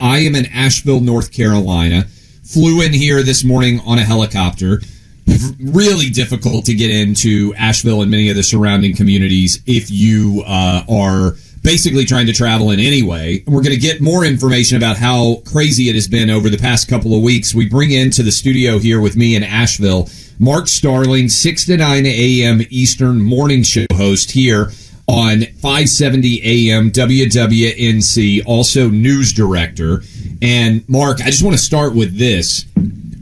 I am in Asheville, North Carolina. Flew in here this morning on a helicopter. Really difficult to get into Asheville and many of the surrounding communities if you are basically trying to travel in any way. We're going to get more information about how crazy it has been over the past couple of weeks. We bring into the studio here with me in Asheville, Mark Starling, 6 to 9 a.m. Eastern morning show host here on 570 AM WWNC, also news director. And Mark, I just want to start with this.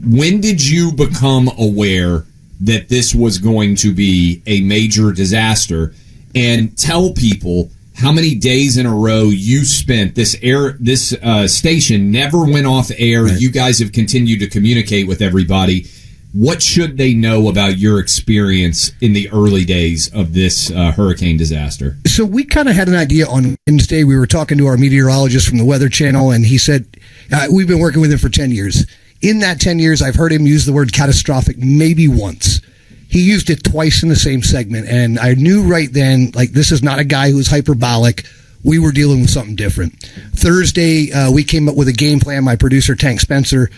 When did you become aware that this was going to be a major disaster? And tell people how many days in a row you spent. This station never went off air. Right. You guys have continued to communicate with everybody. What should they know about your experience in the early days of this hurricane disaster? So we kind of had an idea on Wednesday. We were talking to our meteorologist from the Weather Channel, and he said, we've been working with him for 10 years. In that 10 years, I've heard him use the word catastrophic maybe once. He used it twice in the same segment, and I knew right then, like, this is not a guy who's hyperbolic. We were dealing with something different. Thursday, we came up with a game plan. My producer, Tank Spencer,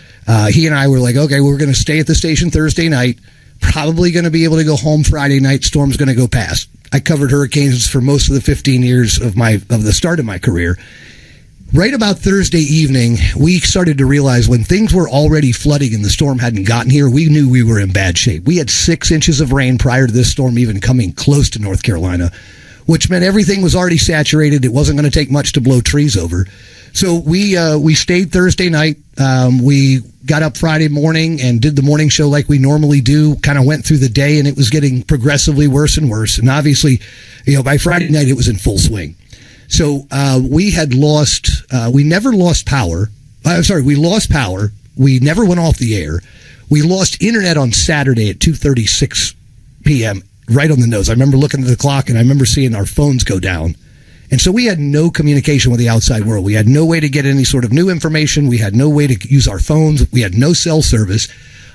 he and I were like, okay, we're going to stay at the station Thursday night, probably going to be able to go home Friday night. Storm's going to go past. I covered hurricanes for most of the 15 years of the start of my career. Right about Thursday evening, we started to realize when things were already flooding and the storm hadn't gotten here, we knew we were in bad shape. We had 6 inches of rain prior to this storm even coming close to North Carolina, which meant everything was already saturated. It wasn't going to take much to blow trees over. So we stayed Thursday night. We got up Friday morning and did the morning show like we normally do, kind of went through the day, and it was getting progressively worse and worse. And obviously, by Friday night, it was in full swing. So we never lost power. We lost power. We never went off the air. We lost internet on Saturday at 2:36 p.m., right on the nose. I remember looking at the clock, and I remember seeing our phones go down. And so we had no communication with the outside world. We had no way to get any sort of new information. We had no way to use our phones. We had no cell service.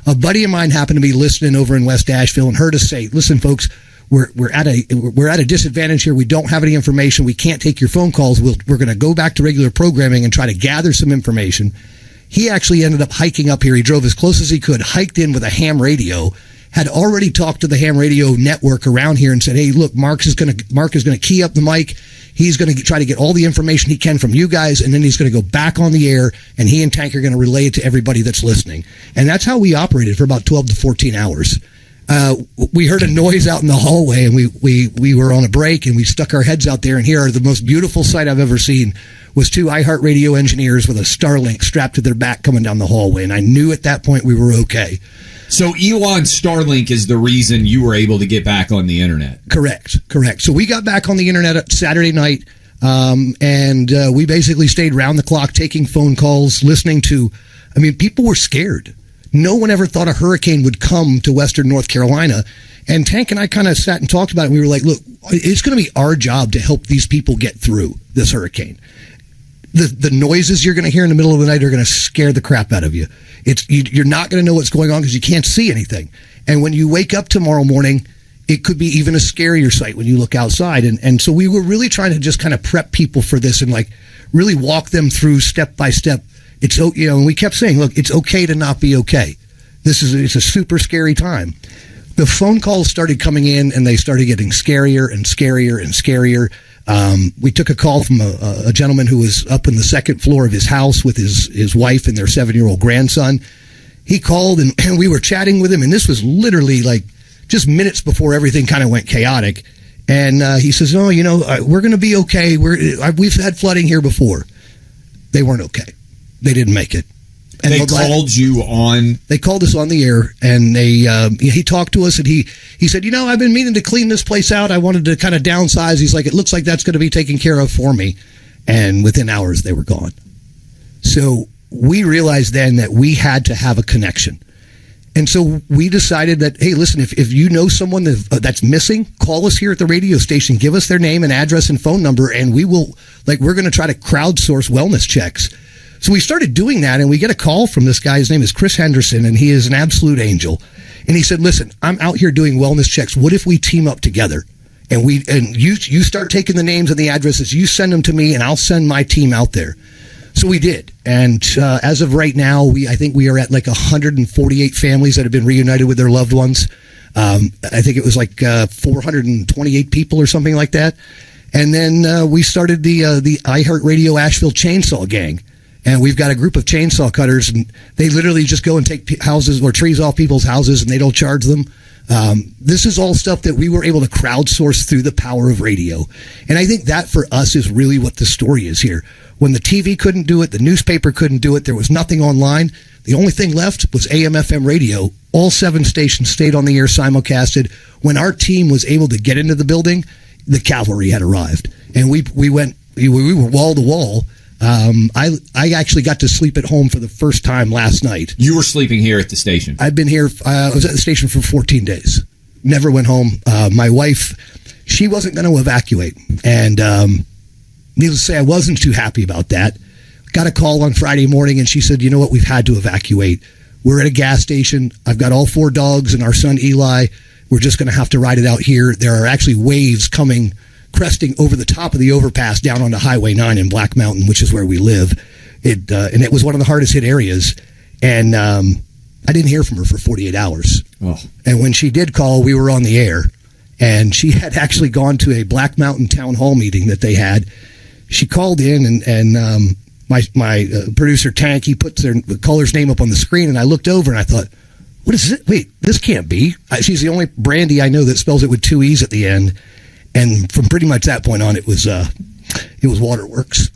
A buddy of mine happened to be listening over in West Asheville and heard us say, listen, folks, we're at a disadvantage here. We don't have any information. We can't take your phone calls. We're going to go back to regular programming and try to gather some information. He actually ended up hiking up here. He drove as close as he could, hiked in with a ham radio, had already talked to the ham radio network around here and said, hey, look, Mark is going to key up the mic. He's going to try to get all the information he can from you guys, and then he's going to go back on the air, and he and Tank are going to relay it to everybody that's listening. And that's how we operated for about 12 to 14 hours. We heard a noise out in the hallway, and we were on a break, and we stuck our heads out there, and here, the most beautiful sight I've ever seen was 2 iHeartRadio engineers with a Starlink strapped to their back coming down the hallway, and I knew at that point we were okay. So Elon's Starlink is the reason you were able to get back on the internet. Correct. So we got back on the internet Saturday night, and we basically stayed round the clock taking phone calls, listening to, people were scared. No one ever thought a hurricane would come to western North Carolina. And Tank and I kind of sat and talked about it. We were like, look, it's going to be our job to help these people get through this hurricane. The noises you're going to hear in the middle of the night are going to scare the crap out of you. You're not going to know what's going on because you can't see anything. And when you wake up tomorrow morning, it could be even a scarier sight when you look outside. And so we were really trying to just kind of prep people for this and like really walk them through step by step. And we kept saying, look, it's okay to not be okay. It's a super scary time. The phone calls started coming in, and they started getting scarier and scarier and scarier. We took a call from a gentleman who was up in the second floor of his house with his wife and their 7-year-old grandson. He called, and we were chatting with him, and this was literally like just minutes before everything kind of went chaotic. And he says, "No, we're going to be okay. We've had flooding here before." They weren't okay. They didn't make it. And they called you on? They called us on the air, and he talked to us, and he said, I've been meaning to clean this place out. I wanted to kind of downsize. He's like, it looks like that's going to be taken care of for me. And within hours, they were gone. So we realized then that we had to have a connection. And so we decided that, hey, listen, if you know someone that's missing, call us here at the radio station. Give us their name and address and phone number, and we're going to try to crowdsource wellness checks. So we started doing that, and we get a call from this guy. His name is Chris Henderson, and he is an absolute angel. And he said, listen, I'm out here doing wellness checks. What if we team up together? And you start taking the names and the addresses. You send them to me, and I'll send my team out there. So we did, and as of right now, I think we are at like 148 families that have been reunited with their loved ones. I think it was like 428 people or something like that. And then we started the iHeartRadio Asheville Chainsaw Gang. And we've got a group of chainsaw cutters, and they literally just go and take houses or trees off people's houses, and they don't charge them. This is all stuff that we were able to crowdsource through the power of radio. And I think that for us is really what the story is here. When the TV couldn't do it, the newspaper couldn't do it, there was nothing online. The only thing left was AM/FM radio. All 7 stations stayed on the air simulcasted. When our team was able to get into the building, the cavalry had arrived. And we were wall to wall. I actually got to sleep at home for the first time last night. You were sleeping here at the station? I've been here. I was at the station for 14 days. Never went home. My wife, she wasn't going to evacuate. And needless to say, I wasn't too happy about that. Got a call on Friday morning, and she said, you know what, we've had to evacuate. We're at a gas station. I've got all 4 dogs and our son Eli. We're just going to have to ride it out here. There are actually waves coming, cresting over the top of the overpass down onto Highway 9 in Black Mountain, which is where we live. And it was one of the hardest hit areas. And I didn't hear from her for 48 hours. Oh. And when she did call, we were on the air. And she had actually gone to a Black Mountain town hall meeting that they had. She called in, and my producer, Tank, he puts the caller's name up on the screen, and I looked over, and I thought, what is it? Wait, this can't be. She's the only Brandy I know that spells it with 2 E's at the end. And from pretty much that point on, it was Waterworks.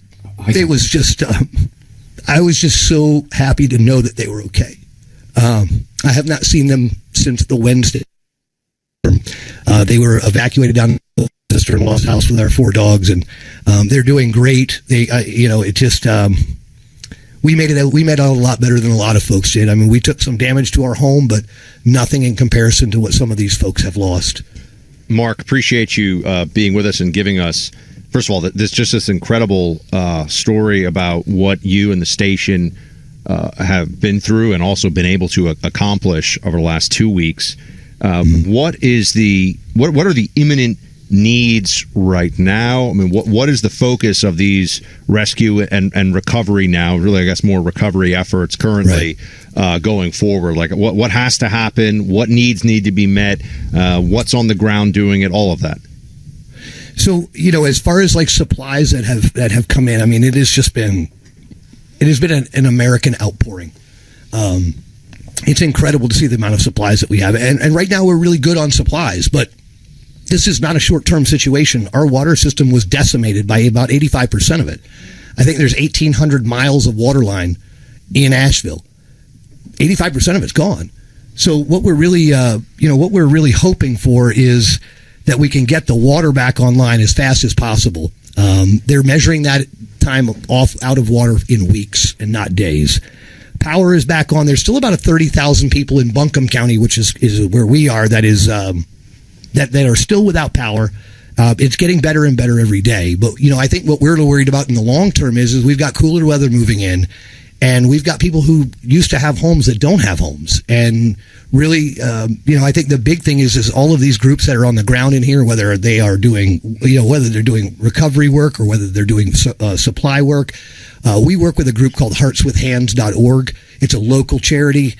It was just, I was just so happy to know that they were okay. I have not seen them since the Wednesday. They were evacuated down to the sister-in-law's house with our 4 dogs, and they're doing great. We made it out a lot better than a lot of folks did. I mean, we took some damage to our home, but nothing in comparison to what some of these folks have lost. Mark, appreciate you being with us and giving us, first of all, this incredible story about what you and the station have been through and also been able to accomplish over the last 2 weeks. What are the imminent needs right now? I mean, what is the focus of these rescue and recovery now? Really, I guess more recovery efforts currently going forward. Like, what has to happen? What needs need to be met? What's on the ground doing it? All of that. So, as far as like supplies that have come in, I mean, it has been an American outpouring. It's incredible to see the amount of supplies that we have, and right now we're really good on supplies, but this is not a short-term situation. Our water system was decimated by about 85% of it. I think there's 1,800 miles of water line in Asheville. 85% of it's gone. So what we're really, hoping for is that we can get the water back online as fast as possible. They're measuring that time out of water in weeks and not days. Power is back on. There's still about 30,000 people in Buncombe County, which is where we are. That is. That are still without power. It's getting better and better every day. But, I think what we're worried about in the long term is we've got cooler weather moving in, and we've got people who used to have homes that don't have homes. And really, I think the big thing is all of these groups that are on the ground in here, whether they are doing, whether they're doing recovery work or whether they're doing supply work. We work with a group called heartswithhands.org. It's a local charity.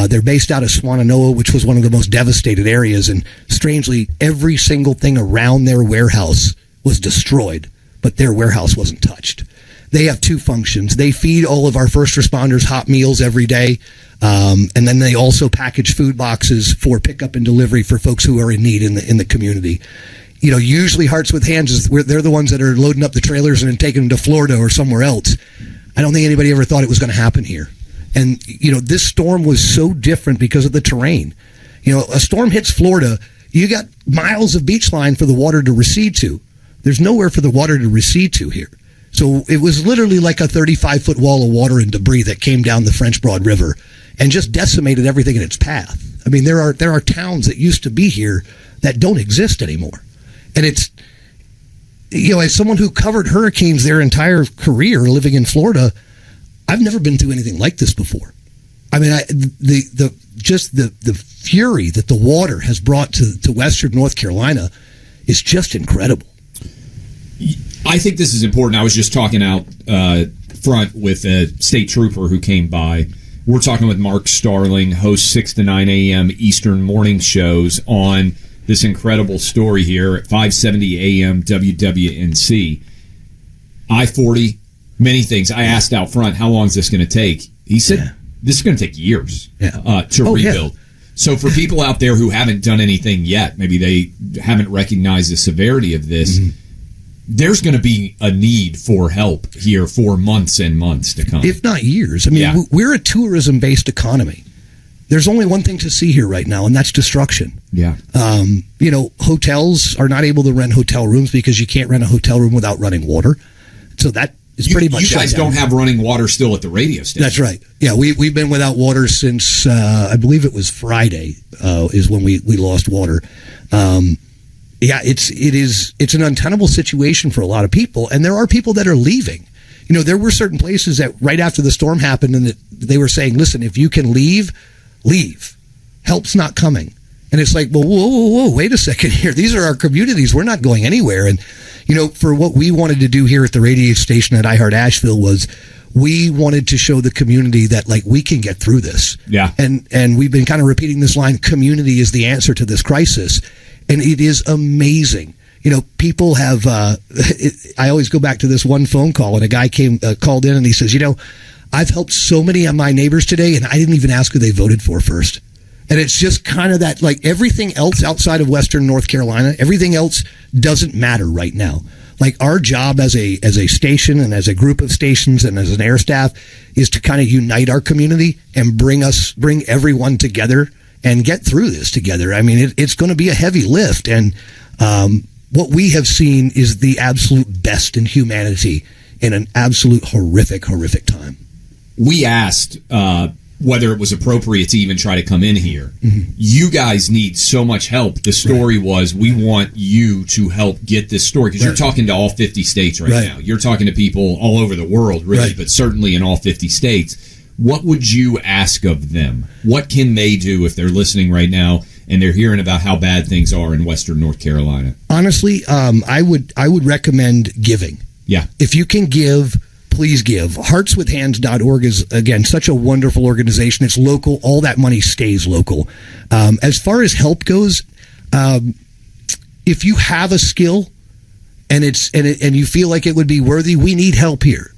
They're based out of Swannanoa, which was one of the most devastated areas. And strangely, every single thing around their warehouse was destroyed, but their warehouse wasn't touched. They have 2 functions. They feed all of our first responders hot meals every day. And then they also package food boxes for pickup and delivery for folks who are in need in the community. Usually Hearts with Hands they're the ones that are loading up the trailers and taking them to Florida or somewhere else. I don't think anybody ever thought it was going to happen here. And, this storm was so different because of the terrain. A storm hits Florida, you got miles of beach line for the water to recede to. There's nowhere for the water to recede to here. So it was literally like a 35-foot wall of water and debris that came down the French Broad River and just decimated everything in its path. I mean, there are towns that used to be here that don't exist anymore. And it's, as someone who covered hurricanes their entire career living in Florida, I've never been through anything like this before. I mean, the fury that the water has brought to Western North Carolina is just incredible. I think this is important. I was just talking out front with a state trooper who came by. We're talking with Mark Starling, host 6 to 9 a.m. Eastern morning shows on this incredible story here at 570 a.m. WWNC. I-40, many things. I asked out front, how long is this going to take? He said, this is going to take years to rebuild. Yeah. So for people out there who haven't done anything yet, maybe they haven't recognized the severity of this, there's going to be a need for help here for months and months to come. If not years. I mean, we're a tourism-based economy. There's only one thing to see here right now, and that's destruction. Yeah. Hotels are not able to rent hotel rooms because you can't rent a hotel room without running water. So that is pretty much you guys don't have running water still at the radio station. That's right. Yeah, we've been without water since I believe it was Friday is when we lost water. It's an untenable situation for a lot of people, and there are people that are leaving. There were certain places that right after the storm happened, and they were saying, "Listen, if you can leave. Help's not coming." And it's like, well, whoa, wait a second here. These are our communities. We're not going anywhere. And, for what we wanted to do here at the radio station at iHeart Asheville was we wanted to show the community that, we can get through this. Yeah. And we've been kind of repeating this line, community is the answer to this crisis. And it is amazing. People have, I always go back to this one phone call, and a guy called in and he says, I've helped so many of my neighbors today, and I didn't even ask who they voted for first. And it's just kind of that, everything else outside of Western North Carolina, everything else doesn't matter right now. Our job as a station and as a group of stations and as an air staff is to kind of unite our community and bring everyone together and get through this together. I mean, it's going to be a heavy lift, and what we have seen is the absolute best in humanity in an absolute horrific time. We asked whether it was appropriate to even try to come in here. Mm-hmm. You guys need so much help. The story was, we want you to help get this story, because you're talking to all 50 states right now. You're talking to people all over the world, really, but certainly in all 50 states. What would you ask of them? What can they do if they're listening right now and they're hearing about how bad things are in Western North Carolina? Honestly, I would recommend giving. Yeah. If you can give, please give. Heartswithhands.org is, again, such a wonderful organization. It's local. All that money stays local. As far as help goes, if you have a skill and you feel like it would be worthy, we need help here.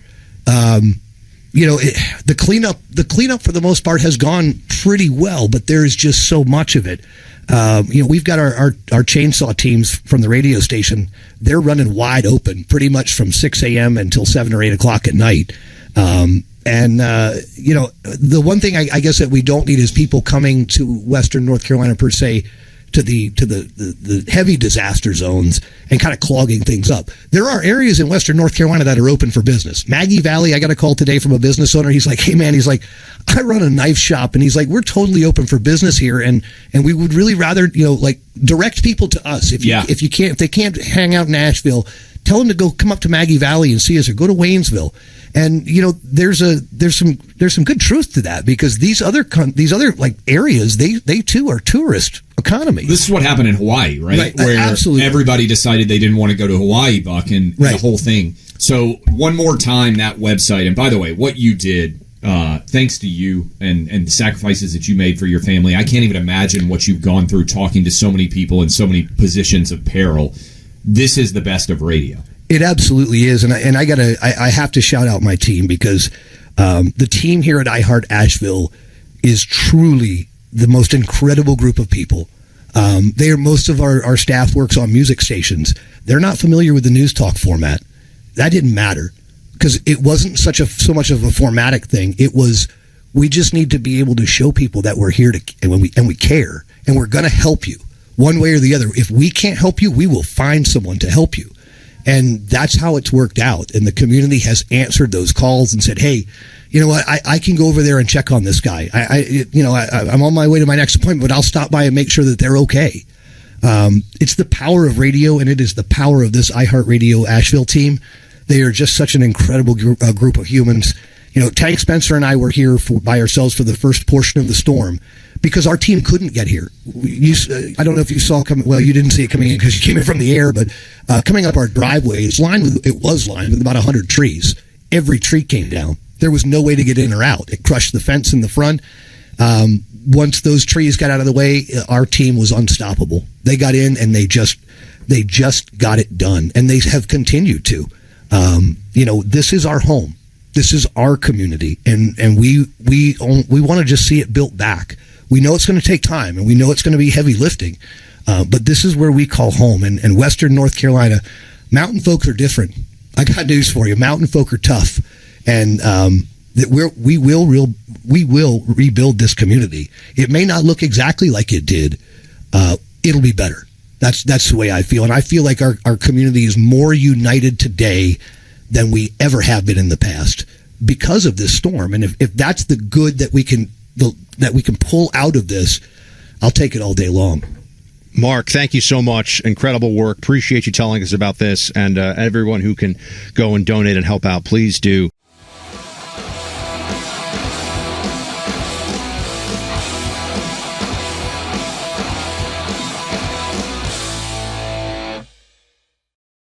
The cleanup for the most part has gone pretty well, but there is just so much of it. We've got our chainsaw teams from the radio station. They're running wide open pretty much from 6 a.m. until 7 or 8 o'clock at night. The one thing I guess that we don't need is people coming to Western North Carolina per se, to the heavy disaster zones and kind of clogging things up. There are areas in Western North Carolina that are open for business. Maggie Valley, I got a call today from a business owner. He's like, hey man, he's like, I run a knife shop, and he's like, we're totally open for business here, and we would really rather, direct people to us. If they can't hang out in Asheville, tell them to come up to Maggie Valley and see us, or go to Waynesville. And there's some good truth to that, because these other areas, they too are tourist economies. This is what happened in Hawaii, right? Where absolutely. Everybody decided they didn't want to go to Hawaii, Buck, and the whole thing. So one more time, that website, and by the way, what you did, thanks to you and the sacrifices that you made for your family, I can't even imagine what you've gone through talking to so many people in so many positions of peril. This is the best of radio. It absolutely is, and I have to shout out my team, because the team here at iHeart Asheville is truly the most incredible group of people. Most of our staff works on music stations. They're not familiar with the news talk format. That didn't matter, because it wasn't so much of a formatic thing. It was, we just need to be able to show people that we're here and we care, and we're going to help you one way or the other. If we can't help you, we will find someone to help you. And that's how it's worked out. And the community has answered those calls and said, hey, you know what, I can go over there and check on this guy. I'm on my way to my next appointment, but I'll stop by and make sure that they're okay. It's the power of radio, and it is the power of this iHeartRadio Asheville team. They are just such an incredible group of humans. Tank Spencer and I were here by ourselves for the first portion of the storm, because our team couldn't get here. I don't know if you saw coming. Well, you didn't see it coming in because you came in from the air, but coming up our driveway, it was lined with about 100 trees. every tree came down. There was no way to get in or out. It crushed the fence in the front. Once those trees got out of the way, our team was unstoppable. They got in and they just got it done, and they have continued to. This is our home. This is our community, and we want to just see it built back. We know it's going to take time, and we know it's going to be heavy lifting, but this is where we call home. And Western North Carolina, mountain folk are different. I got news for you. Mountain folk are tough, and we will rebuild this community. It may not look exactly like it did. It'll be better. That's the way I feel, and I feel like our community is more united today than we ever have been in the past because of this storm. And if that's the good that we can pull out of this, I'll take it all day long. Mark, thank you so much. Incredible work. Appreciate you telling us about this. And everyone who can go and donate and help out, please do.